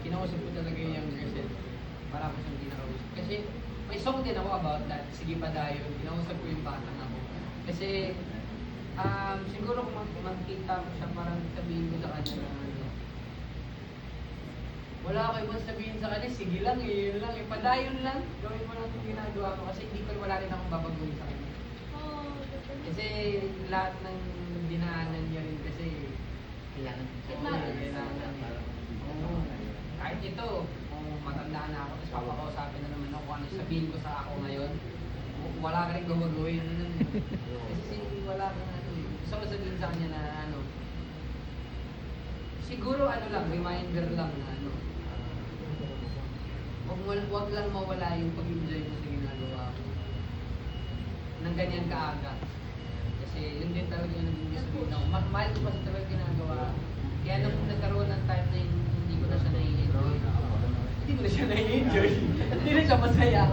kinausap ko talaga yung girl para ako siyang kinakausap. Kasi may song din ako about that, Sige Pa Dayon, kinausap ko yung batang ako. Kasi siguro kung makikita ko siya, parang sabihin ko sa kanya na ano, wala ako ibang sabihin sa kanya, sige lang yun lang, padayon lang, gawin mo lang yung ginagawa ko kasi hindi ko wala rin akong babaguhin sa kanya. Kasi lahat ng dinaanan niya rin kasi kailangan Oo. Kahit ito, kung matanda na ako, tapos papakausapin na naman ako kung ano sabihin ko sa ako ngayon, wala ka rin gawagawin. Kasi wala kang ano eh. Gusto ko sabihin sa kanya na ano, siguro ano lang, reminder lang na ano, wag lang mawala yung pag-enjoy mo sa ginagawa mo nang ganyan kaaga. Kasi yun din talaga yung naging discipline ako. Mahal ko pa sa talaga ginagawa. Kaya nung nagkaroon ng time na hindi ko na siya nai-enjoy. Hindi ko na siya nai-enjoy. Hindi na siya masaya.